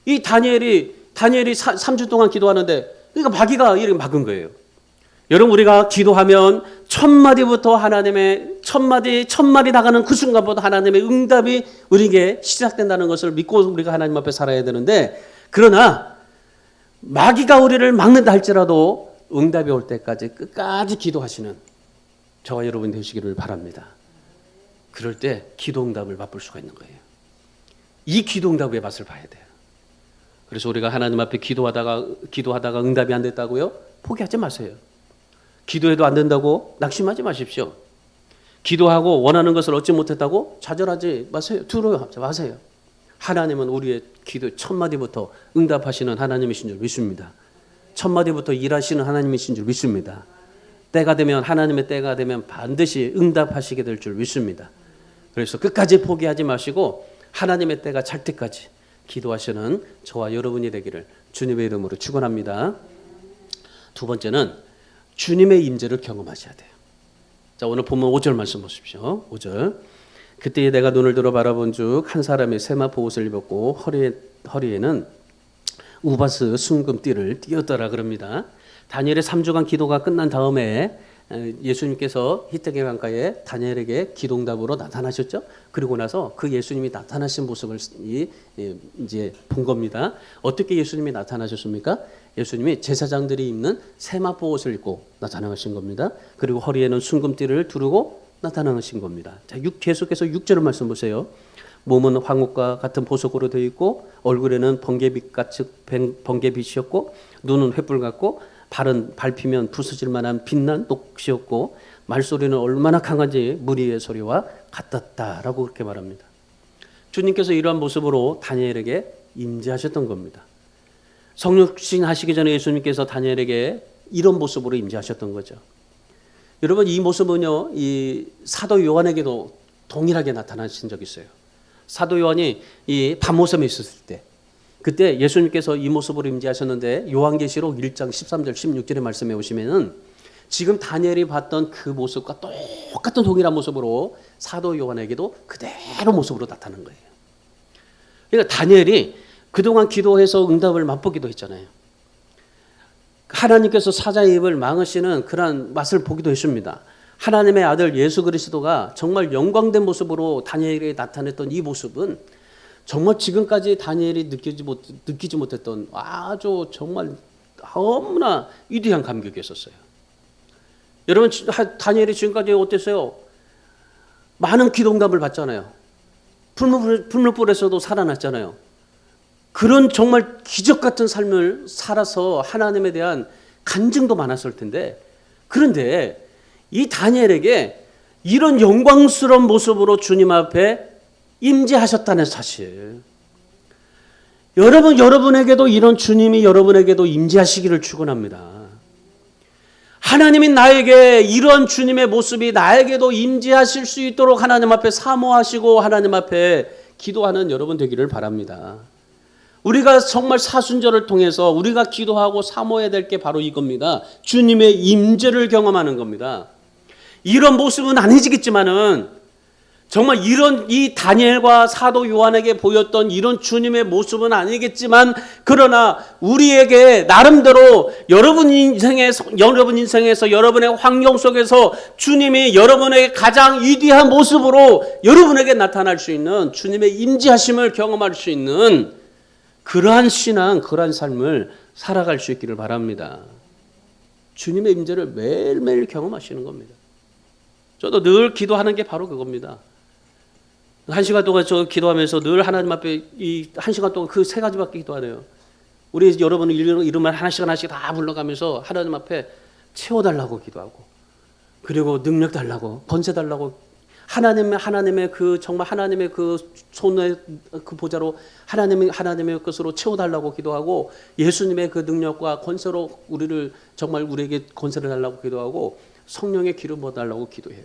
이 다니엘이 3주 동안 기도하는데, 그러니까 마귀가 이렇게 막은 거예요. 여러분, 우리가 기도하면 첫 마디부터 하나님의 첫 마디 나가는 그 순간부터 하나님의 응답이 우리에게 시작된다는 것을 믿고 우리가 하나님 앞에 살아야 되는데, 그러나 마귀가 우리를 막는다 할지라도 응답이 올 때까지 끝까지 기도하시는 저와 여러분 되시기를 바랍니다. 그럴 때 기도 응답을 맛볼 수가 있는 거예요. 이 기도 응답의 맛을 봐야 돼요. 그래서 우리가 하나님 앞에 기도하다가 응답이 안 됐다고요? 포기하지 마세요. 기도해도 안 된다고 낙심하지 마십시오. 기도하고 원하는 것을 얻지 못했다고 좌절하지 마세요. 두려워하지 마세요. 하나님은 우리의 기도 첫 마디부터 응답하시는 하나님이신 줄 믿습니다. 첫 마디부터 일하시는 하나님이신 줄 믿습니다. 하나님의 때가 되면 반드시 응답하시게 될 줄 믿습니다. 그래서 끝까지 포기하지 마시고 하나님의 때가 찰 때까지 기도하시는 저와 여러분이 되기를 주님의 이름으로 축원합니다. 두 번째는 주님의 임재를 경험하셔야 돼요. 자, 오늘 본문 5절 말씀 보십시오. 5절. 그때에 내가 눈을 들어 바라본 즉 한 사람이 세마포 옷을 입었고 허리에는 우바스 순금띠를 띠었더라 그럽니다. 다니엘의 3주간 기도가 끝난 다음에 예수님께서 히데겔 강가에 다니엘에게 기도응답으로 나타나셨죠. 그리고 나서 그 예수님이 나타나신 모습을 이제 본 겁니다. 어떻게 예수님이 나타나셨습니까? 예수님이 제사장들이 입는 세마포 옷을 입고 나타나신 겁니다. 그리고 허리에는 순금띠를 두르고 나타나신 겁니다. 자, 계속해서 6절 말씀 보세요. 몸은 황옥과 같은 보석으로 되어 있고 얼굴에는 번개빛이었고 눈은 횃불 같고 발은 밟히면 부서질 만한 빛난 녹시였고 말소리는 얼마나 강한지 무리의 소리와 같았다라고 그렇게 말합니다. 주님께서 이러한 모습으로 다니엘에게 임재하셨던 겁니다. 성육신 하시기 전에 예수님께서 다니엘에게 이런 모습으로 임재하셨던 거죠. 여러분, 이 모습은요, 이 사도 요한에게도 동일하게 나타나신 적이 있어요. 사도 요한이 이 밤모섬에 있었을 때, 그때 예수님께서 이 모습으로 임재하셨는데 요한계시록 1장 13절 16절의 말씀에 오시면은 지금 다니엘이 봤던 그 모습과 똑같은 동일한 모습으로 사도 요한에게도 그대로 모습으로 나타난 거예요. 그러니까 다니엘이 그동안 기도해서 응답을 맛보기도 했잖아요. 하나님께서 사자의 입을 막으시는 그런 맛을 보기도 했습니다. 하나님의 아들 예수 그리스도가 정말 영광된 모습으로 다니엘에게 나타냈던 이 모습은 정말 지금까지 다니엘이 느끼지 못했던 아주 정말 너무나 위대한 감격이었어요. 여러분, 다니엘이 지금까지 어땠어요? 많은 기도응답을 받잖아요. 풀무불에서도 살아났잖아요. 그런 정말 기적 같은 삶을 살아서 하나님에 대한 간증도 많았을 텐데, 그런데 이 다니엘에게 이런 영광스러운 모습으로 주님 앞에 임재하셨다는 사실, 여러분에게도 이런 주님이 여러분에게도 임재하시기를 축원합니다. 하나님이 나에게 이런 주님의 모습이 나에게도 임재하실 수 있도록 하나님 앞에 사모하시고 하나님 앞에 기도하는 여러분 되기를 바랍니다. 우리가 정말 사순절을 통해서 우리가 기도하고 사모해야 될 게 바로 이겁니다. 주님의 임재를 경험하는 겁니다. 이런 모습은 아니지겠지만은 정말 이런 이 다니엘과 사도 요한에게 보였던 이런 주님의 모습은 아니겠지만, 그러나 우리에게 나름대로 여러분 인생에서 여러분의 환경 속에서 주님이 여러분에게 가장 위대한 모습으로 여러분에게 나타날 수 있는 주님의 임재하심을 경험할 수 있는 그러한 신앙, 그러한 삶을 살아갈 수 있기를 바랍니다. 주님의 임재를 매일매일 경험하시는 겁니다. 저도 늘 기도하는 게 바로 그겁니다. 1시간 동안 저 기도하면서 늘 하나님 앞에 이 1시간 동안 그 세 가지밖에 기도 안 해요. 우리 여러분의 이름을 하나씩 하나씩 다 불러가면서 하나님 앞에 채워달라고 기도하고, 그리고 능력 달라고, 번세 달라고, 하나님의 그 정말 하나님의 그 손의 그 보좌로 하나님의 것으로 채워달라고 기도하고, 예수님의 그 능력과 권세로 우리를 정말 우리에게 권세를 달라고 기도하고, 성령의 기름 부어달라고 기도해요.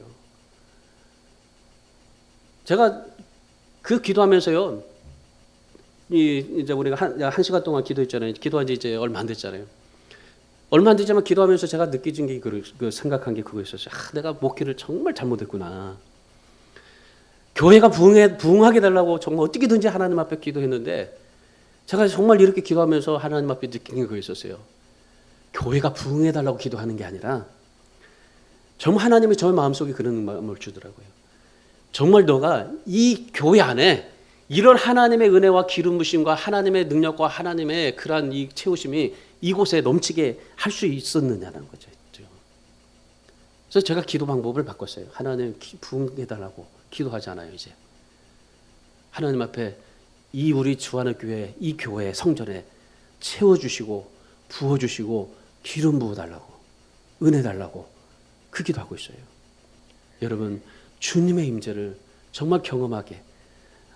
제가 그 기도하면서요, 이제 우리가 한 시간 동안 기도했잖아요. 기도한 지 이제 얼마 안 됐잖아요. 얼마 안 되지만 기도하면서 제가 느껴진 게 생각한 게 그거 있었어요. 내가 목회를 정말 잘못했구나. 교회가 부흥하게 달라고 정말 어떻게든지 하나님 앞에 기도했는데, 제가 정말 이렇게 기도하면서 하나님 앞에 느낀 게 그거 있었어요. 교회가 부흥해 달라고 기도하는 게 아니라 정말 하나님이 저의 마음속에 그런 마음을 주더라고요. 정말 너가 이 교회 안에 이런 하나님의 은혜와 기름 부심과 하나님의 능력과 하나님의 그러한 이 채우심이 이곳에 넘치게 할 수 있었느냐는 거죠. 그래서 제가 기도 방법을 바꿨어요. 하나님 부흥해달라고 기도하지 않아요. 이제 하나님 앞에 이 우리 주하는 교회, 이 교회 성전에 채워주시고 부어주시고 기름 부어달라고, 은혜 달라고 그 기도하고 있어요. 여러분, 주님의 임재를 정말 경험하게,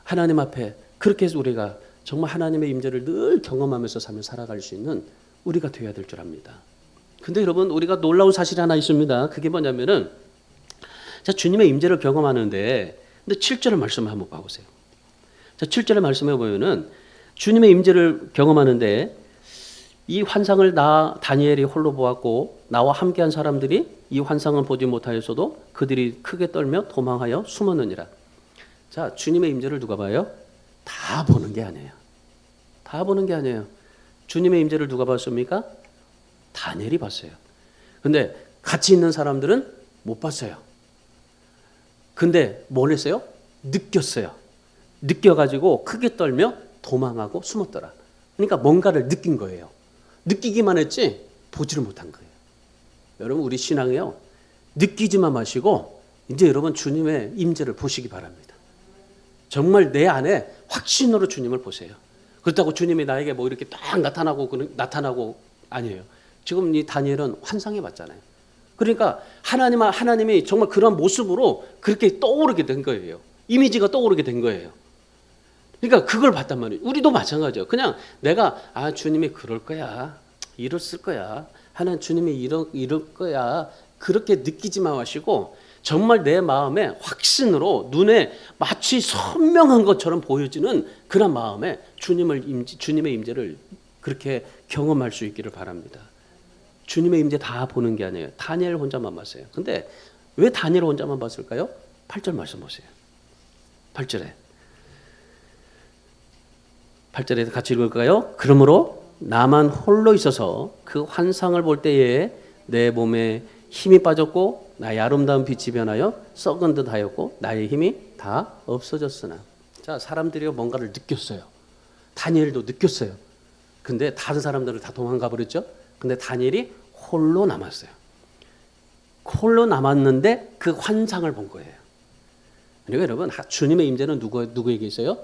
하나님 앞에 그렇게 해서 우리가 정말 하나님의 임재를 늘 경험하면서 삶을 살아갈 수 있는 우리가 되어야 될 줄 압니다. 근데 여러분, 우리가 놀라운 사실이 하나 있습니다. 그게 뭐냐면은, 자, 주님의 임재를 경험하는데, 근데 7절의 말씀을 한번 봐보세요. 자, 7절의 말씀에 보면은 주님의 임재를 경험하는데, 이 환상을 다니엘이 홀로 보았고 나와 함께한 사람들이 이 환상을 보지 못하였어도 그들이 크게 떨며 도망하여 숨었느니라. 자, 주님의 임재를 누가 봐요? 다 보는 게 아니에요. 다 보는 게 아니에요. 주님의 임재를 누가 봤습니까? 다니엘이 봤어요. 근데 같이 있는 사람들은 못 봤어요. 근데 뭘 했어요? 느꼈어요. 느껴가지고 크게 떨며 도망하고 숨었더라. 그러니까 뭔가를 느낀 거예요. 느끼기만 했지 보지를 못한 거예요. 여러분, 우리 신앙이요, 느끼지만 마시고 이제 여러분 주님의 임재를 보시기 바랍니다. 정말 내 안에 확신으로 주님을 보세요. 그렇다고 주님이 나에게 뭐 이렇게 딱 나타나고 아니에요. 지금 이 다니엘은 환상해 봤잖아요. 그러니까 하나님이 정말 그런 모습으로 그렇게 떠오르게 된 거예요. 이미지가 떠오르게 된 거예요. 그러니까 그걸 봤단 말이에요. 우리도 마찬가지예요. 그냥 내가 주님이 그럴 거야, 이랬을 거야, 하나님 주님이 이럴 거야, 그렇게 느끼지만 마시고 정말 내 마음에 확신으로 눈에 마치 선명한 것처럼 보여지는 그런 마음에 주님의 임재를 그렇게 경험할 수 있기를 바랍니다. 주님의 임재 다 보는 게 아니에요. 다니엘 혼자만 봤어요. 근데 왜 다니엘 혼자만 봤을까요? 8절 말씀 보세요. 8절에 같이 읽을까요? 그러므로 나만 홀로 있어서 그 환상을 볼 때에 내 몸에 힘이 빠졌고 나의 아름다운 빛이 변하여 썩은 듯 하였고 나의 힘이 다 없어졌으나. 자, 사람들이 뭔가를 느꼈어요. 다니엘도 느꼈어요. 근데 다른 사람들은 다 도망가 버렸죠. 근데 다니엘이 홀로 남았어요. 홀로 남았는데 그 환상을 본 거예요. 그러니까 여러분, 주님의 임재는 누구에게 있어요?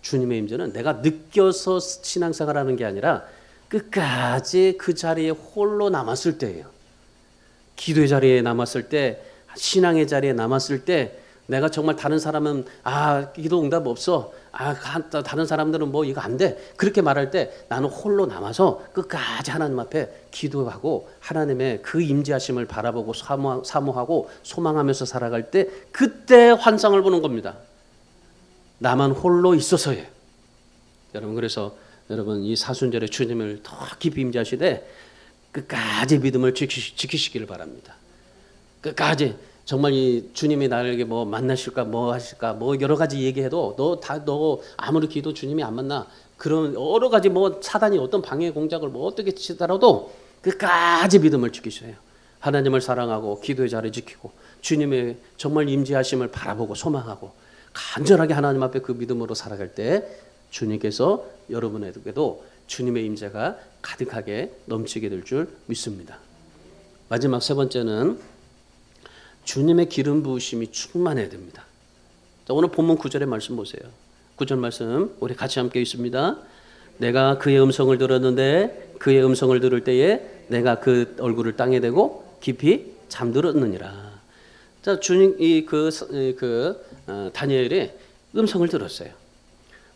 주님의 임재는 내가 느껴서 신앙생활하는 게 아니라 끝까지 그 자리에 홀로 남았을 때예요. 기도의 자리에 남았을 때, 신앙의 자리에 남았을 때, 내가 정말 다른 사람은 기도 응답 없어, 다른 사람들은 뭐 이거 안 돼, 그렇게 말할 때 나는 홀로 남아서 끝까지 하나님 앞에 기도하고 하나님의 그 임재하심을 바라보고 사모하고 소망하면서 살아갈 때, 그때 환상을 보는 겁니다. 나만 홀로 있어서예요. 여러분, 그래서 여러분 이 사순절에 주님을 더 깊이 임재하시되 끝까지 믿음을 지키시기를 바랍니다. 끝까지 정말 이 주님이 나에게 뭐 만나실까 뭐 하실까 뭐 여러 가지 얘기해도 너 아무리 기도 주님이 안 만나 그런 여러 가지 뭐 사단이 어떤 방해 공작을 뭐 어떻게 치더라도 끝까지 믿음을 지키셔야 해요. 하나님을 사랑하고 기도의 자리 지키고 주님의 정말 임재하심을 바라보고 소망하고 간절하게 하나님 앞에 그 믿음으로 살아갈 때 주님께서 여러분에게도 주님의 임재가 가득하게 넘치게 될 줄 믿습니다. 마지막 세 번째는 주님의 기름 부으심이 충만해야 됩니다. 자, 오늘 본문 9절의 말씀 보세요. 9절 말씀 우리 같이 함께 있습니다. 내가 그의 음성을 들었는데 그의 음성을 들을 때에 내가 그 얼굴을 땅에 대고 깊이 잠들었느니라. 자, 주님 다니엘의 음성을 들었어요.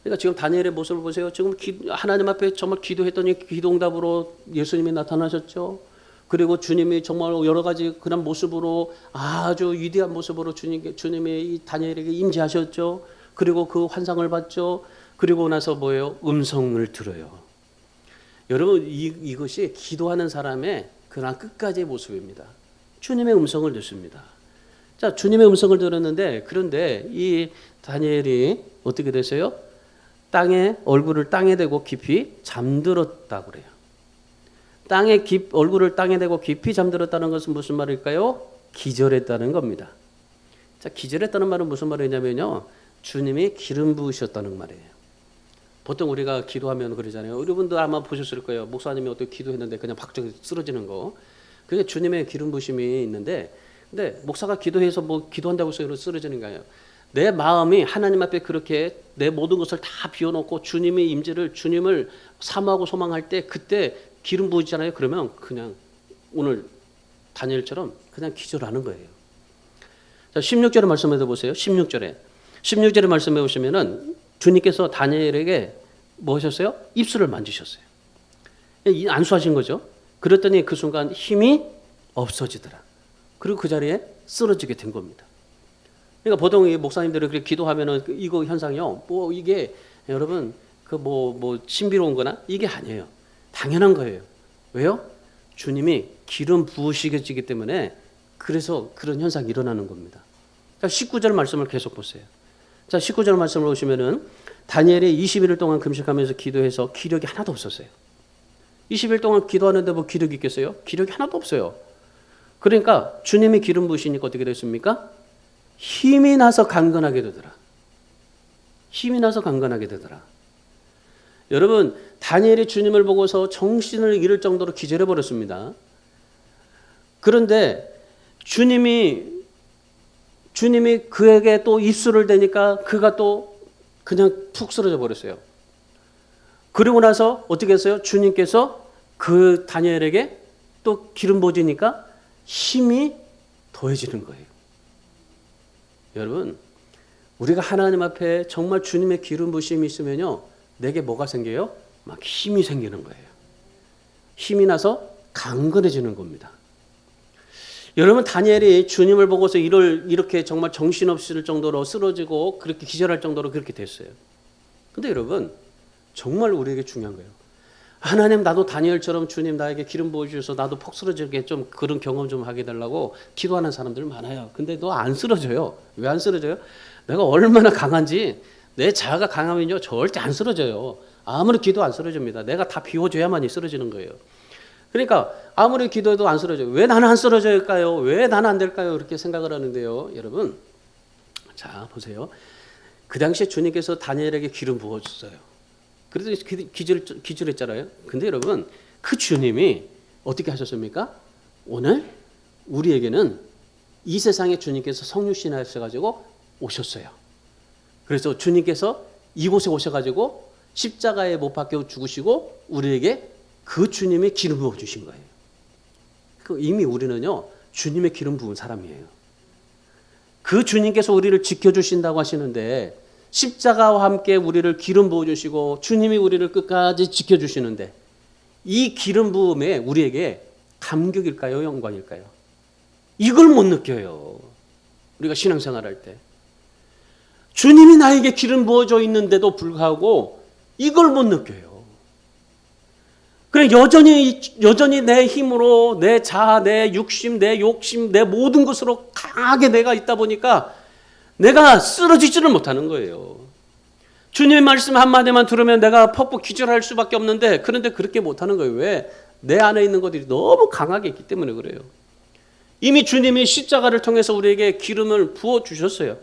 그러니까 지금 다니엘의 모습을 보세요. 지금 하나님 앞에 정말 기도했더니 기도응답으로 예수님이 나타나셨죠. 그리고 주님이 정말 여러 가지 그런 모습으로 아주 위대한 모습으로 주님이 이 다니엘에게 임재하셨죠. 그리고 그 환상을 봤죠. 그리고 나서 뭐예요? 음성을 들어요. 여러분 이것이 기도하는 사람의 그러나 끝까지의 모습입니다. 주님의 음성을 듣습니다. 자, 주님의 음성을 들었는데 그런데 이 다니엘이 어떻게 됐어요? 얼굴을 땅에 대고 깊이 잠들었다고 그래요. 얼굴을 땅에 대고 깊이 잠들었다는 것은 무슨 말일까요? 기절했다는 겁니다. 자, 기절했다는 말은 무슨 말이냐면요. 주님이 기름 부으셨다는 말이에요. 보통 우리가 기도하면 그러잖아요. 여러분도 아마 보셨을 거예요. 목사님이 어떻게 기도했는데 그냥 박정희 쓰러지는 거. 그게 주님의 기름 부으심이 있는데 근데 목사가 기도해서 뭐 기도한다고 해서 쓰러지는 거예요. 내 마음이 하나님 앞에 그렇게 내 모든 것을 다 비워놓고 주님의 임재를 주님을 사모하고 소망할 때 그때 기름 부으잖아요. 그러면 그냥 오늘 다니엘처럼 그냥 기절하는 거예요. 자, 16절의 말씀해 보세요. 16절의 말씀해 보시면은 주님께서 다니엘에게 뭐 하셨어요? 입술을 만지셨어요. 안수하신 거죠. 그랬더니 그 순간 힘이 없어지더라. 그리고 그 자리에 쓰러지게 된 겁니다. 그러니까 보통 목사님들이 그렇게 기도하면은 이거 현상이요. 뭐 이게 여러분 뭐 신비로운 거나 이게 아니에요. 당연한 거예요. 왜요? 주님이 기름 부으시기 때문에 그래서 그런 현상이 일어나는 겁니다. 자, 19절 말씀을 계속 보세요. 자, 19절 말씀을 보시면은 다니엘이 20일 동안 금식하면서 기도해서 기력이 하나도 없었어요. 20일 동안 기도하는데 뭐 기력이 있겠어요? 기력이 하나도 없어요. 그러니까 주님이 기름 부으시니까 어떻게 됐습니까? 힘이 나서 강건하게 되더라. 여러분, 다니엘이 주님을 보고서 정신을 잃을 정도로 기절해 버렸습니다. 그런데 주님이 그에게 또 입술을 대니까 그가 또 그냥 푹 쓰러져 버렸어요. 그리고 나서 어떻게 했어요? 주님께서 그 다니엘에게 또 기름 부어지니까 힘이 더해지는 거예요. 여러분, 우리가 하나님 앞에 정말 주님의 기름 부으심이 있으면요, 내게 뭐가 생겨요? 막 힘이 생기는 거예요. 힘이 나서 강건해지는 겁니다. 여러분, 다니엘이 주님을 보고서 이렇게 정말 정신없을 정도로 쓰러지고 그렇게 기절할 정도로 그렇게 됐어요. 근데 여러분, 정말 우리에게 중요한 거예요. 하나님, 나도 다니엘처럼 주님 나에게 기름 부어주셔서 나도 폭 쓰러지게 좀 그런 경험 좀 하게 되려고 기도하는 사람들 많아요. 근데 너 안 쓰러져요. 왜 안 쓰러져요? 내가 얼마나 강한지, 내 자아가 강하면요 절대 안 쓰러져요. 아무리 기도 안 쓰러집니다. 내가 다 비워줘야만이 쓰러지는 거예요. 그러니까 아무리 기도해도 안 쓰러져요. 왜 나는 안 쓰러질까요? 왜 나는 안 될까요? 이렇게 생각을 하는데요. 여러분, 자 보세요. 그 당시에 주님께서 다니엘에게 기름 부어줬어요. 그래서 기절했잖아요. 근데 여러분, 그 주님이 어떻게 하셨습니까? 오늘 우리에게는 이 세상에 주님께서 성육신 하셔가지고 오셨어요. 그래서 주님께서 이곳에 오셔가지고 십자가에 못 박혀 죽으시고 우리에게 그 주님의 기름 부어 주신 거예요. 이미 우리는요 주님의 기름 부은 사람이에요. 그 주님께서 우리를 지켜주신다고 하시는데 십자가와 함께 우리를 기름 부어주시고 주님이 우리를 끝까지 지켜주시는데 이 기름 부음에 우리에게 감격일까요? 영광일까요? 이걸 못 느껴요. 우리가 신앙생활할 때 주님이 나에게 기름 부어져 있는데도 불구하고 이걸 못 느껴요. 그래 여전히 내 힘으로 내 자아, 내 육심, 내 욕심, 내 모든 것으로 강하게 내가 있다 보니까 내가 쓰러지지를 못하는 거예요. 주님의 말씀 한마디만 들으면 내가 퍽퍽 기절할 수밖에 없는데 그런데 그렇게 못하는 거예요. 왜? 내 안에 있는 것들이 너무 강하게 있기 때문에 그래요. 이미 주님이 십자가를 통해서 우리에게 기름을 부어주셨어요.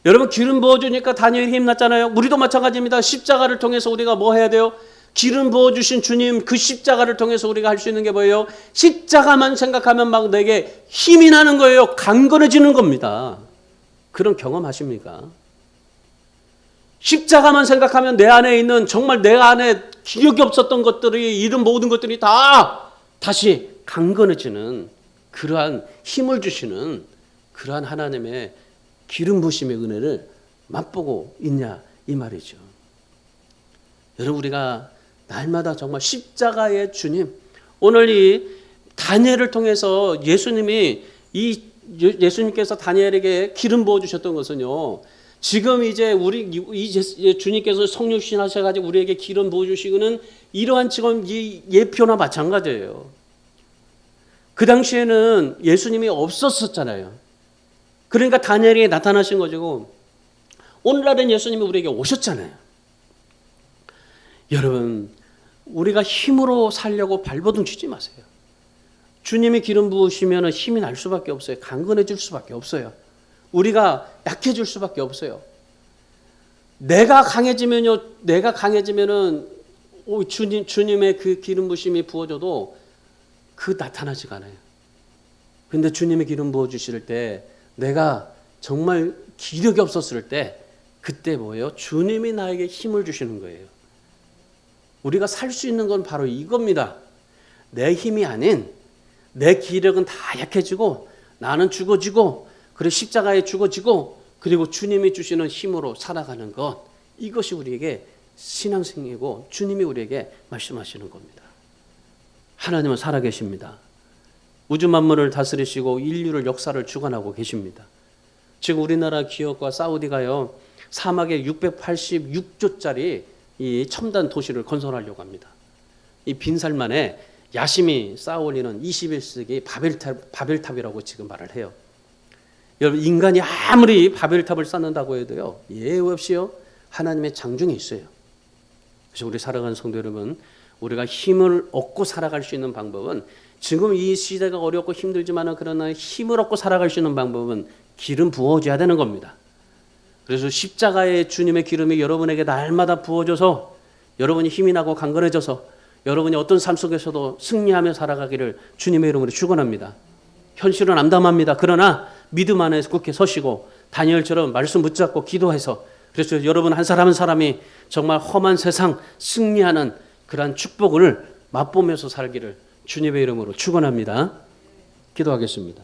여러분 기름 부어주니까 다니엘이 힘났잖아요. 우리도 마찬가지입니다. 십자가를 통해서 우리가 뭐 해야 돼요? 기름 부어주신 주님 그 십자가를 통해서 우리가 할 수 있는 게 뭐예요? 십자가만 생각하면 막 내게 힘이 나는 거예요. 강건해지는 겁니다. 그런 경험하십니까? 십자가만 생각하면 내 안에 있는 정말 내 안에 기력이 없었던 것들이 이런 모든 것들이 다 다시 강건해지는 그러한 힘을 주시는 그러한 하나님의 기름 부심의 은혜를 맛보고 있냐 이 말이죠. 여러분 우리가 날마다 정말 십자가의 주님 오늘 이 다니엘을 통해서 예수님께서 다니엘에게 기름 부어 주셨던 것은요. 지금 이제 주님께서 성육신 하셔가지고 우리에게 기름 부어 주시고는 이러한 지금 이 예표나 마찬가지예요. 그 당시에는 예수님이 없었었잖아요. 그러니까 다니엘이 나타나신 거죠. 오늘날은 예수님이 우리에게 오셨잖아요. 여러분 우리가 힘으로 살려고 발버둥 치지 마세요. 주님이 기름 부으시면 힘이 날 수밖에 없어요. 강건해질 수밖에 없어요. 우리가 약해질 수밖에 없어요. 내가 강해지면은 주님의 그 기름 부심이 부어져도 그 나타나지가 않아요. 근데 주님의 기름 부어 주실 때 내가 정말 기력이 없었을 때 그때 뭐예요? 주님이 나에게 힘을 주시는 거예요. 우리가 살 수 있는 건 바로 이겁니다. 내 힘이 아닌 내 기력은 다 약해지고 나는 죽어지고 그리고 십자가에 죽어지고 그리고 주님이 주시는 힘으로 살아가는 것 이것이 우리에게 신앙생이고 주님이 우리에게 말씀하시는 겁니다. 하나님은 살아계십니다. 우주 만물을 다스리시고 인류를 역사를 주관하고 계십니다. 지금 우리나라 기업과 사우디가요 사막에 686조짜리 이 첨단 도시를 건설하려고 합니다. 이 빈살만에 야심히 쌓아올리는 21세기 바벨탑이라고 지금 말을 해요. 여러분 인간이 아무리 바벨탑을 쌓는다고 해도요 예외 없이요 하나님의 장중에 있어요. 그래서 우리 살아가는 성도 여러분 우리가 힘을 얻고 살아갈 수 있는 방법은 지금 이 시대가 어렵고 힘들지만 그러나 힘을 얻고 살아갈 수 있는 방법은 기름 부어줘야 되는 겁니다. 그래서 십자가의 주님의 기름이 여러분에게 날마다 부어져서 여러분이 힘이 나고 강건해져서 여러분이 어떤 삶 속에서도 승리하며 살아가기를 주님의 이름으로 축원합니다. 현실은 암담합니다. 그러나 믿음 안에서 굳게 서시고 다니엘처럼 말씀 붙잡고 기도해서 그래서 여러분 한 사람 한 사람이 정말 험한 세상 승리하는 그러한 축복을 맛보면서 살기를 주님의 이름으로 축원합니다. 기도하겠습니다.